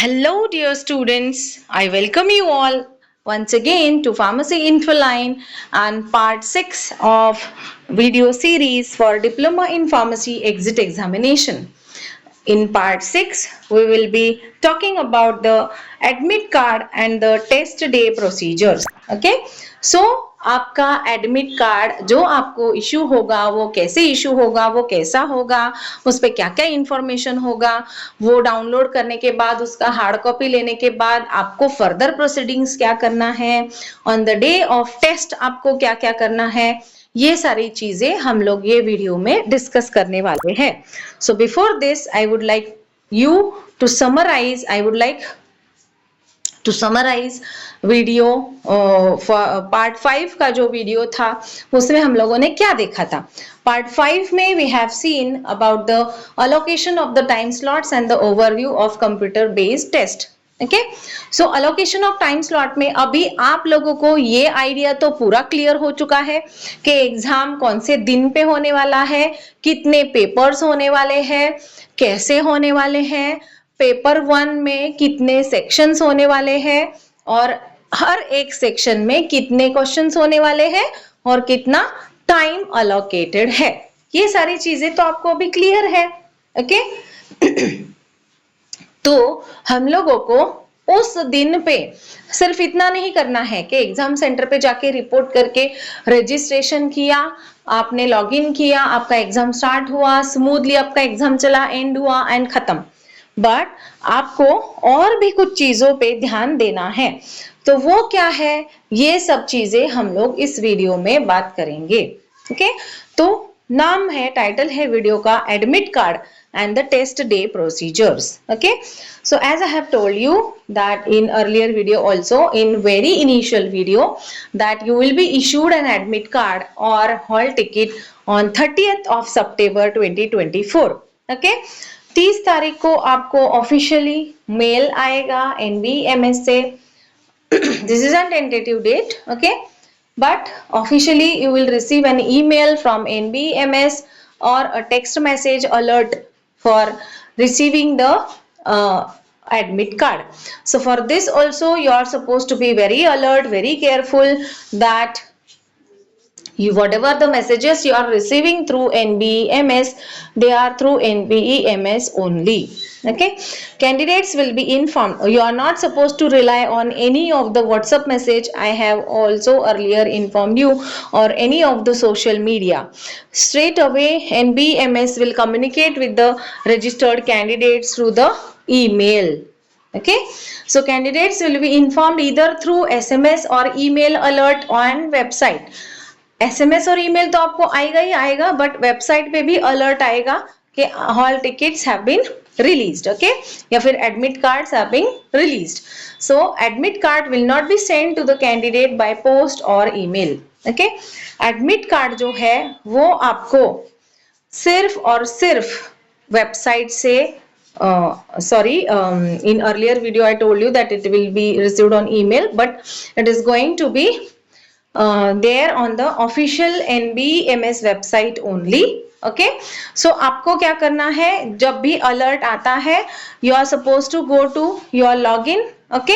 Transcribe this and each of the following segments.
Hello, dear students. I welcome you all once again to Pharmacy Infoline and part 6 of video series for Diploma in Pharmacy Exit Examination. In part 6, we will be talking about the admit card and the test day procedures. Okay, so आपका admit card जो आपको issue होगा वो कैसे issue होगा, वो कैसा होगा, उस पर क्या क्या इंफॉर्मेशन होगा, वो डाउनलोड करने के बाद उसका हार्ड कॉपी लेने के बाद आपको फर्दर प्रोसीडिंग्स क्या करना है, on the day of test आपको क्या क्या करना है, ये सारी चीजें हम लोग ये वीडियो में डिस्कस करने वाले हैं. So before this I would like you to summarize video part 5 का जो वीडियो था उसमें हम लोगों ने क्या देखा था. पार्ट 5 में we have seen about the allocation of the time slots and the overview of computer based test. Okay, so allocation of time slot में अभी आप लोगों को ये आइडिया तो पूरा क्लियर हो चुका है कि एग्जाम कौन से दिन पे होने वाला है, कितने पेपर्स होने वाले हैं, कैसे होने वाले हैं, पेपर 1 में कितने सेक्शंस होने वाले हैं और हर एक सेक्शन में कितने क्वेश्चंस होने वाले हैं और कितना टाइम अलोकेटेड है. ये सारी चीजें तो आपको अभी क्लियर है. ओके तो हम लोगों को उस दिन पे सिर्फ इतना नहीं करना है कि एग्जाम सेंटर पे जाके रिपोर्ट करके रजिस्ट्रेशन किया, आपने लॉगिन किया, आपका एग्जाम स्टार्ट हुआ, स्मूथली आपका एग्जाम चला, एंड हुआ एंड खत्म. बट आपको और भी कुछ चीजों पे ध्यान देना है. तो वो क्या है, ये सब चीजें हम लोग इस वीडियो में बात करेंगे. ओके, तो नाम है, टाइटल है वीडियो का admit card and the test day procedures. Okay, so as I have told you that in earlier video also, in very initial video, that you will be issued an admit card or hall ticket on 30th of September 2024. Okay, 30 तारीख को आपको officially mail आएगा NBMS से. This is a tentative date. Okay, but officially you will receive an email from NBMS or a text message alert for receiving the admit card. So for this also you are supposed to be very alert, very careful that whatever the messages you are receiving through NBMS, they are through NBMS only. Okay, candidates will be informed. You are not supposed to rely on any of the WhatsApp message I have also earlier informed you, or any of the social media. Straight away NBMS will communicate with the registered candidates through the email. Okay, so candidates will be informed either through SMS or email alert on website. SMS और email तो आपको आएगा ही आएगा, but website पे भी alert आएगा कि hall tickets have been released. Okay, या फिर admit cards have been released. So admit card will not be sent to the candidate by post or email. Okay, admit card जो है वो आपको सिर्फ और सिर्फ वेबसाइट से in earlier video I told you that it will be received on email, but it is going to be there on the official NBMS website only. Okay, so आपको क्या करना है, जब भी अलर्ट आता है you are suppose to go to your log in. Okay,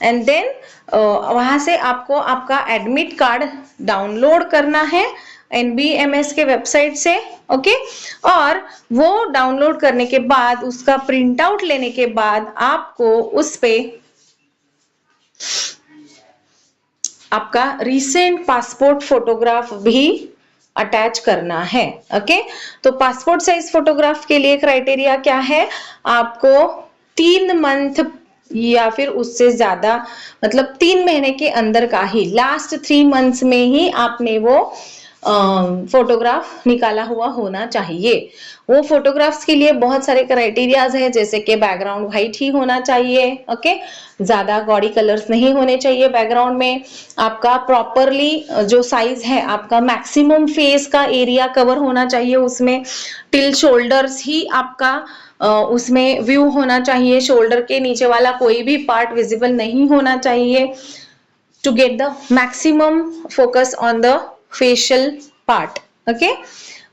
and then वहां से आपको आपका एडमिट कार्ड डाउनलोड करना है NBMS के वेबसाइट से. ओके, और वो डाउनलोड करने के बाद उसका प्रिंट आउट लेने के बाद आपको उस पे आपका रिसेंट पासपोर्ट फोटोग्राफ भी अटैच करना है. ओके, तो पासपोर्ट साइज फोटोग्राफ के लिए क्राइटेरिया क्या है, आपको 3 मंथ या फिर उससे ज्यादा, मतलब 3 महीने के अंदर का ही, लास्ट 3 मंथ्स में ही आपने वो फोटोग्राफ निकाला हुआ होना चाहिए. वो फोटोग्राफ्स के लिए बहुत सारे क्राइटेरियाज है, जैसे कि बैकग्राउंड व्हाइट ही होना चाहिए. ओके, ज्यादा गॉडी कलर्स नहीं होने चाहिए बैकग्राउंड में. आपका प्रॉपरली जो साइज है, आपका मैक्सिमम फेस का एरिया कवर होना चाहिए, उसमें टिल शोल्डर्स ही आपका उसमें व्यू होना चाहिए. शोल्डर के नीचे वाला कोई भी पार्ट विजिबल नहीं होना चाहिए, to get the maximum focus on the facial part. Okay,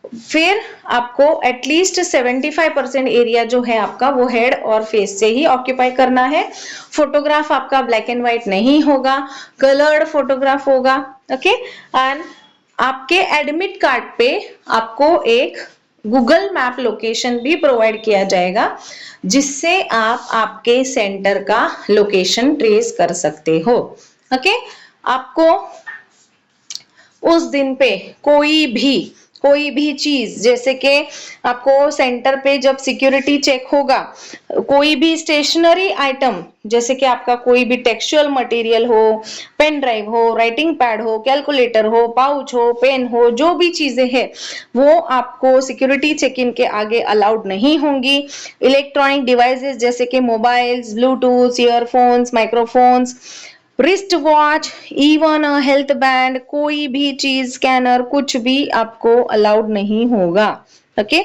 फिर आपको एटलीस्ट 75% एरिया जो है आपका वो हेड और फेस से ही ऑक्यूपाई करना है। फोटोग्राफ आपका ब्लैक एंड व्हाइट नहीं होगा, कलर्ड फोटोग्राफ होगा। ओके, एंड आपके एडमिट कार्ड पे आपको एक गूगल मैप लोकेशन भी प्रोवाइड किया जाएगा, जिससे आप आपके सेंटर का लोकेशन ट्रेस कर सकते हो। ओके, आपको उस दिन पे कोई भी चीज, जैसे कि आपको सेंटर पे जब सिक्योरिटी चेक होगा, कोई भी स्टेशनरी आइटम जैसे कि आपका कोई भी टेक्सचुअल मटेरियल हो, पेन ड्राइव हो, राइटिंग पैड हो, कैलकुलेटर हो, पाउच हो, पेन हो, जो भी चीजें हैं वो आपको सिक्योरिटी चेक इन के आगे अलाउड नहीं होंगी। इलेक्ट्रॉनिक डिवाइसेस जैसे कि mobiles, Bluetooth, earphones, microphones, wrist watch, even health band, कोई भी चीज, स्कैनर, कुछ भी आपको अलाउड नहीं होगा। ओके,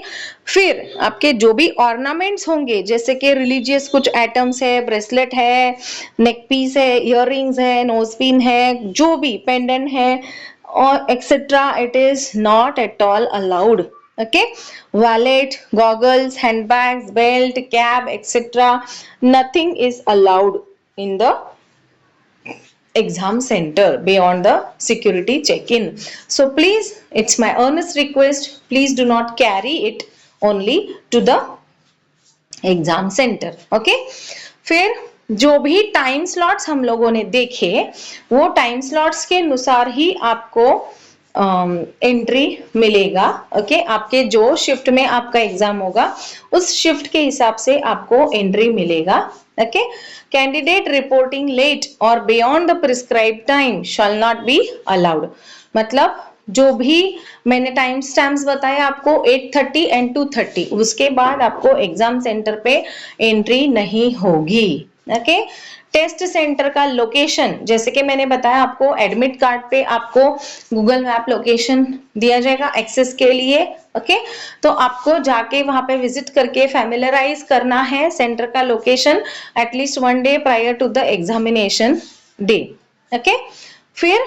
फिर आपके जो भी ऑर्नामेंट्स होंगे जैसे कि रिलीजियस कुछ आइटम्स है, ब्रेसलेट है, नेक पीस है, इयररिंग्स है, नोज पिन है, जो भी पेंडेंट है और etcetera, it is not at all allowed. Okay, wallet, goggles, handbags, belt, cab etcetera, nothing is allowed in the exam center beyond the security check-in. So please, it's my earnest request, please do not carry it only to the exam center. Okay, फिर जो भी time slots हम लोगों ने देखे वो time slots के अनुसार ही आपको एंट्री मिलेगा। ओके, आपके जो शिफ्ट में आपका एग्जाम होगा उस शिफ्ट के हिसाब से आपको एंट्री मिलेगा। ओके, कैंडिडेट रिपोर्टिंग लेट और beyond the prescribe time shall not be allowed. मतलब जो भी मैंने टाइम स्टैम्प्स बताया आपको 8:30 एंड 2:30, उसके बाद आपको एग्जाम सेंटर पे एंट्री नहीं होगी। ओके, टेस्ट सेंटर का लोकेशन जैसे कि मैंने बताया आपको एडमिट कार्ड पे आपको गूगल मैप लोकेशन दिया जाएगा एक्सेस के लिए। ओके, तो आपको जाके वहां पे विजिट करके फैमिलराइज करना है सेंटर का location at least 1 day prior to the examination day. Okay, फिर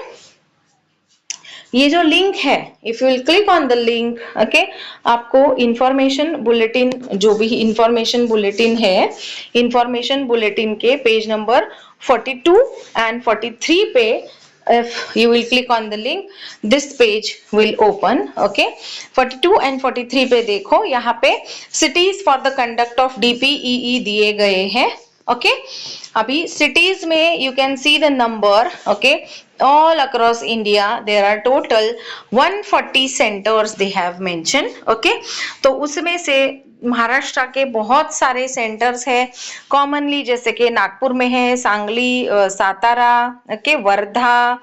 ये जो लिंक है, if you will click on the link, okay, आपको इंफॉर्मेशन बुलेटिन, जो भी इंफॉर्मेशन बुलेटिन है, इंफॉर्मेशन बुलेटिन के पेज नंबर 42 एंड 43 पे if you will click on the link, this page will open. Okay, 42 and 43 पे देखो, यहाँ पे cities for the conduct of DPEE दिए गए हैं। ओके, अभी सिटीज में you can see the number. Okay, all across India there are total 140 centers they have mentioned. Okay, तो उसमें से महाराष्ट्र के बहुत सारे सेंटर्स है कॉमनली, जैसे कि नागपुर में है, सांगली, सातारा, ओके, वर्धा,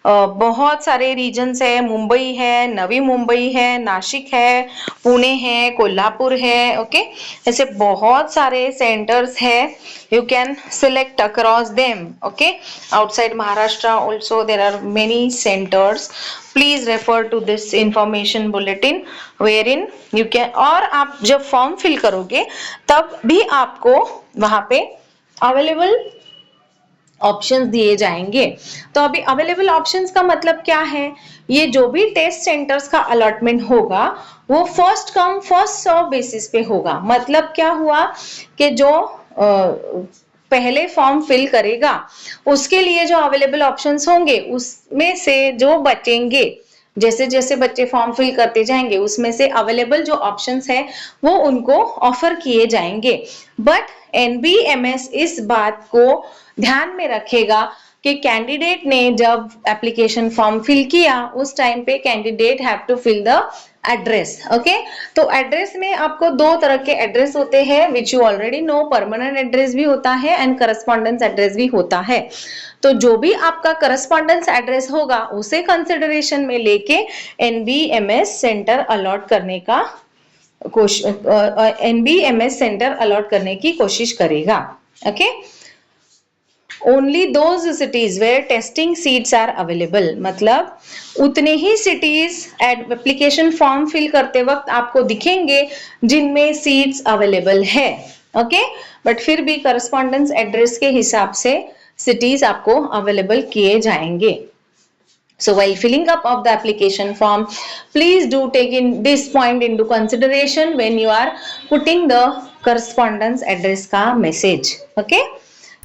बहुत सारे रीजन्स है, मुंबई है, नवी मुंबई है, नासिक है, पुणे है, कोल्हापुर है। ओके, ऐसे बहुत सारे सेंटर्स है, you can select across them. Okay, outside Maharashtra also there are many centers. Please refer to this information bulletin wherein you can, और आप जब फॉर्म फिल करोगे तब भी आपको वहां पे अवेलेबल ऑप्शंस दिए जाएंगे। तो अभी अवेलेबल ऑप्शंस का मतलब क्या है, ये जो भी टेस्ट सेंटर्स का अलॉटमेंट होगा वो first come first serve basis पे होगा। मतलब क्या हुआ कि जो पहले फॉर्म फिल करेगा उसके लिए जो अवेलेबल ऑप्शंस होंगे उसमें से जो बचेंगे, जैसे जैसे बच्चे फॉर्म फिल करते जाएंगे उसमें से अवेलेबल जो ऑप्शंस है वो उनको ऑफर किए जाएंगे। बट एनबीएमएस इस बात को ध्यान में रखेगा कि कैंडिडेट ने जब एप्लीकेशन फॉर्म फिल किया उस टाइम पे candidate have to fill the address. Okay, तो एड्रेस में आपको दो तरह के एड्रेस होते हैं which you already know, permanent address भी होता है एंड करस्पॉन्डेंस एड्रेस भी होता है। तो जो भी आपका करस्पॉन्डेंस एड्रेस होगा उसे कंसिडरेशन में लेके एनबीएमएस सेंटर अलॉट करने का एनबीएमएस सेंटर अलॉट करने की कोशिश करेगा। Okay, only those cities where testing seats are available, मतलब उतने ही सिटीज एप्लीकेशन फॉर्म फिल करते वक्त आपको दिखेंगे जिनमें सीट्स अवेलेबल है। ओके, बट फिर भी करस्पॉन्डेंस एड्रेस के हिसाब से सिटीज आपको अवेलेबल किए जाएंगे। So while filling up of the application form, please do take in this point into consideration when you are putting the correspondence address का message. Okay?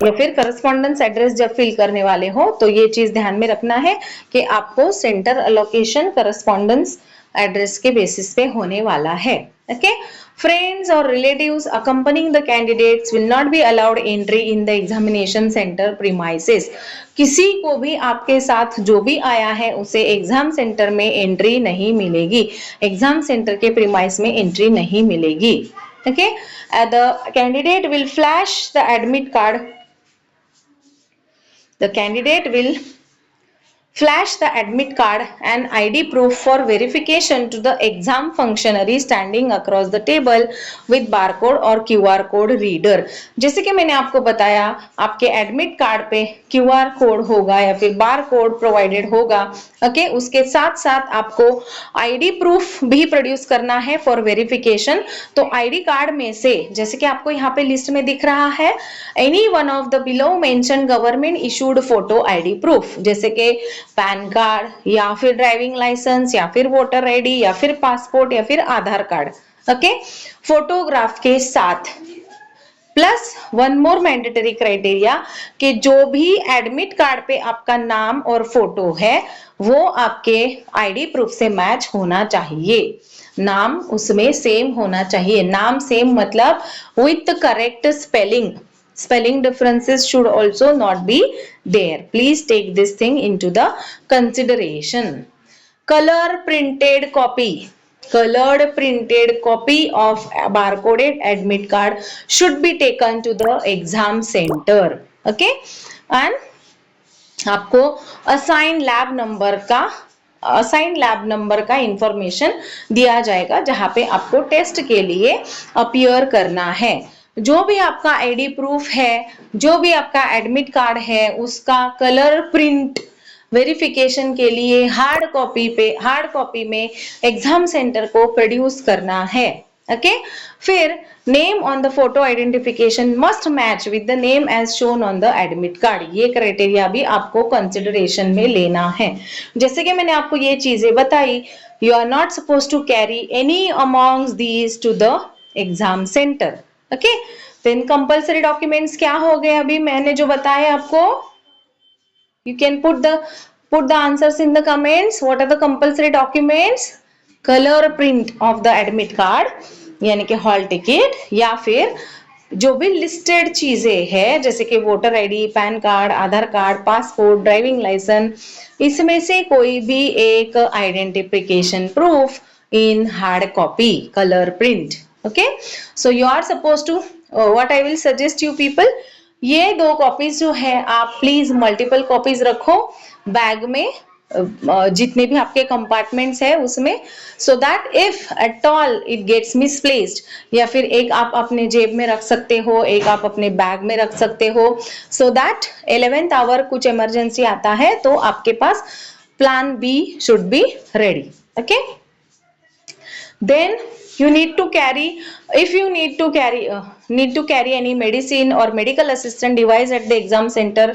या फिर करस्पॉन्डेंस एड्रेस जब फिल करने वाले हो तो ये चीज ध्यान में रखना है कि आपको सेंटर अलोकेशन करस्पॉन्डेंस एड्रेस के बेसिस पे होने वाला है. Okay? Friends or relatives accompanying the candidates will not be allowed entry in the examination center premises. किसी को भी आपके साथ जो भी आया है उसे एग्जाम सेंटर में एंट्री नहीं मिलेगी, एग्जाम सेंटर के प्रीमाइस में एंट्री नहीं मिलेगी. Okay? The candidate will flash the admit card. The candidate will flash the admit card and ID proof for verification to the exam functionary standing across the table with barcode और QR code reader. जैसे कि मैंने आपको बताया आपके admit card पे QR code होगा या फिर बार कोड प्रोवाइडेड होगा. ओके, उसके साथ साथ आपको ID प्रूफ भी प्रोड्यूस करना है फॉर वेरिफिकेशन. तो ID कार्ड में से जैसे कि आपको यहाँ पे लिस्ट में दिख रहा है any one of the below mention government issued photo ID proof, जैसे कि पैन कार्ड या फिर ड्राइविंग लाइसेंस या फिर वोटर आईडी या फिर पासपोर्ट या फिर आधार कार्ड. ओके, फोटोग्राफ के साथ plus one more mandatory criteria कि जो भी एडमिट कार्ड पे आपका नाम और फोटो है वो आपके आईडी प्रूफ से मैच होना चाहिए. नाम उसमें सेम होना चाहिए. नाम सेम मतलब with correct spelling. Spelling differences should also not be there. Please take this thing into the consideration. Color printed copy. Colored printed copy of barcoded admit card should be taken to the exam center. Okay? And आपको assign lab number का information दिया जाएगा जहां पे आपको test के लिए appear करना है. जो भी आपका आईडी प्रूफ है, जो भी आपका एडमिट कार्ड है, उसका कलर प्रिंट वेरिफिकेशन के लिए हार्ड कॉपी में एग्जाम सेंटर को प्रोड्यूस करना है. ओके, फिर name on the photo identification must match with the name as shown on the admit card. ये क्राइटेरिया भी आपको कंसिडरेशन में लेना है. जैसे कि मैंने आपको ये चीजें बताई, you are not suppose to carry any amongst these to the exam center. Okay, then compulsory documents क्या हो गए अभी मैंने जो बताया आपको. You can put the answers in the comments. What are the compulsory documents? Colour print of the admit card यानी कि हॉल टिकट, या फिर जो भी लिस्टेड चीजें हैं जैसे कि वोटर आईडी, पैन कार्ड, आधार कार्ड, पासपोर्ट, ड्राइविंग लाइसेंस, इसमें से कोई भी एक identification proof in hard copy, color print. Okay, so you are supposed to what I will suggest you people, ये 2 कॉपीज जो है आप प्लीज मल्टीपल कॉपीज रखो बैग में, जितने भी आपके कंपार्टमेंट्स है उसमें, so that if at all it gets misplaced, या फिर एक आप अपने जेब में रख सकते हो, एक आप अपने बैग में रख सकते हो, सो दैट 11th आवर कुछ इमरजेंसी आता है तो आपके पास plan B should be ready. Okay, then you need to carry, if you need to carry any medicine or medical assistant device at the exam center.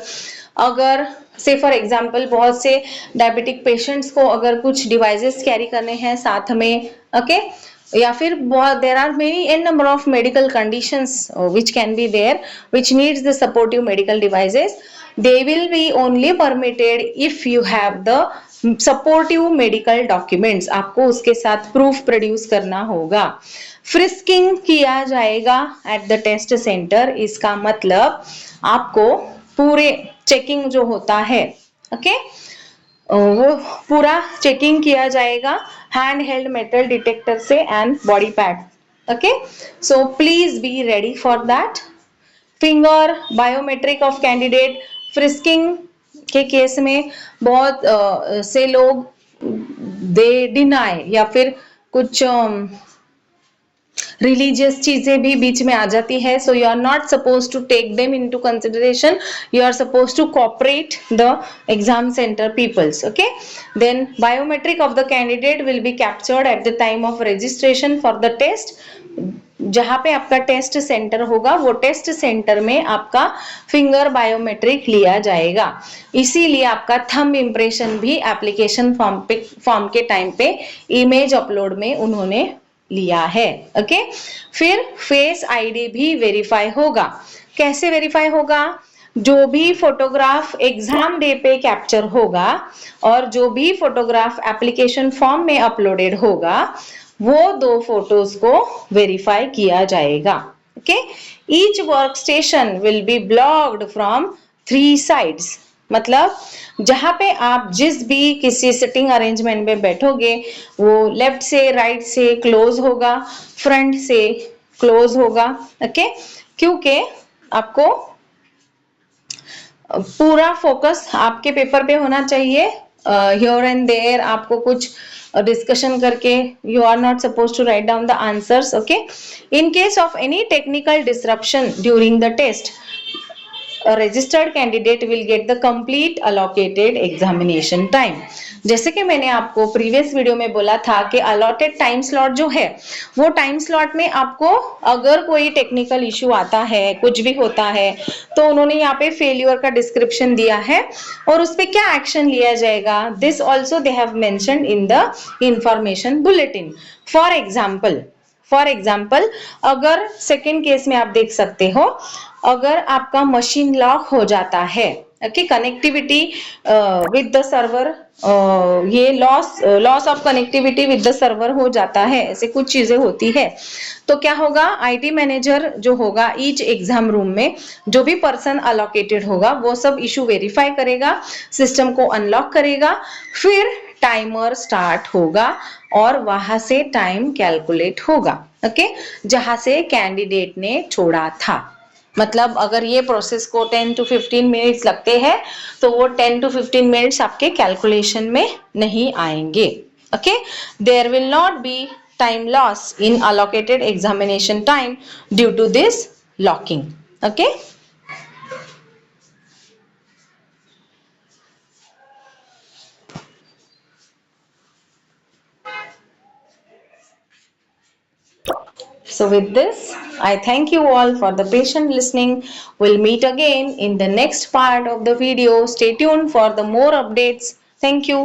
अगर से for example बहुत से डायबिटिक पेशेंट्स को अगर कुछ डिवाइसेस कैरी करने हैं साथ में, ओके, या फिर बहुत देर are many an number of medical conditions which can be there which needs the supportive medical devices, they will be only permitted if you have the supportive medical documents. आपको उसके साथ प्रूफ प्रोड्यूस करना होगा. Frisking किया जाएगा at the test centre. इसका मतलब आपको पूरे चेकिंग जो होता है, ओके, वो पूरा चेकिंग किया जाएगा हैंड हेल्ड मेटल डिटेक्टर से and body pad. Okay, so please be ready for that. Finger biometric of candidate. Frisking के केस में बहुत से लोग दे डिनाई या फिर कुछ रिलीजियस चीजें भी बीच में आ जाती है. So you are not suppose to take them into consideration. You are suppose to cooperate the exam center peoples. Okay, then biometric of the candidate will be captured at the time of registration for the test. जहां पे आपका test centre होगा वो test centre में आपका finger biometric लिया जाएगा। इसीलिए आपका थंब इम्प्रेशन भी एप्लीकेशन फॉर्म के टाइम पे इमेज अपलोड में उन्होंने लिया है। ओके, फिर फेस आईडी भी वेरीफाई होगा। कैसे वेरीफाई होगा? जो भी फोटोग्राफ एग्जाम डे पे कैप्चर होगा और जो भी फोटोग्राफ एप्लीकेशन फॉर्म में अपलोडेड होगा वो दो फोटोज को वेरीफाई किया जाएगा। Okay, each work station will be blocked from 3 sides. मतलब जहां पे आप जिस भी किसी सिटिंग अरेंजमेंट में बैठोगे वो लेफ्ट से राइट से क्लोज होगा, फ्रंट से क्लोज होगा। ओके, क्योंकि आपको पूरा फोकस आपके पेपर पे होना चाहिए। हियर एंड देयर आपको कुछ डिस्कशन करके you are not suppose to write down the answers. Okay, in case of any technical disruption during the test, a registered candidate will get the complete allocated examination time। जैसे कि मैंने आपको previous video में बोला था कि allotted time slot जो है वो टाइम स्लॉट में आपको अगर कोई टेक्निकल इश्यू आता है, कुछ भी होता है, तो उन्होंने यहाँ पे फेल्यूर का डिस्क्रिप्शन दिया है और उस पर क्या एक्शन लिया जाएगा, this also they have mentioned in the information bulletin. For example अगर सेकेंड केस में आप देख सकते हो, अगर आपका मशीन लॉक हो जाता है, okay, connectivity with the server, ये loss of connectivity with the server हो जाता है, ऐसे कुछ चीजें होती है, तो क्या होगा, आईटी मैनेजर जो होगा ईच एग्जाम रूम में जो भी पर्सन अलोकेटेड होगा वो सब इशू वेरीफाई करेगा, सिस्टम को अनलॉक करेगा, फिर टाइमर स्टार्ट होगा और वहां से टाइम कैलकुलेट होगा। ओके, जहां से कैंडिडेट ने छोड़ा था। मतलब अगर ये प्रोसेस को 10 to 15 मिनट्स लगते हैं तो वो 10 to 15 मिनट्स आपके कैलकुलेशन में नहीं आएंगे। Okay, there will not be time loss in allocated examination time due to this locking. Okay, so with this, I thank you all for the patient listening. We'll meet again in the next part of the video. Stay tuned for the more updates. Thank you.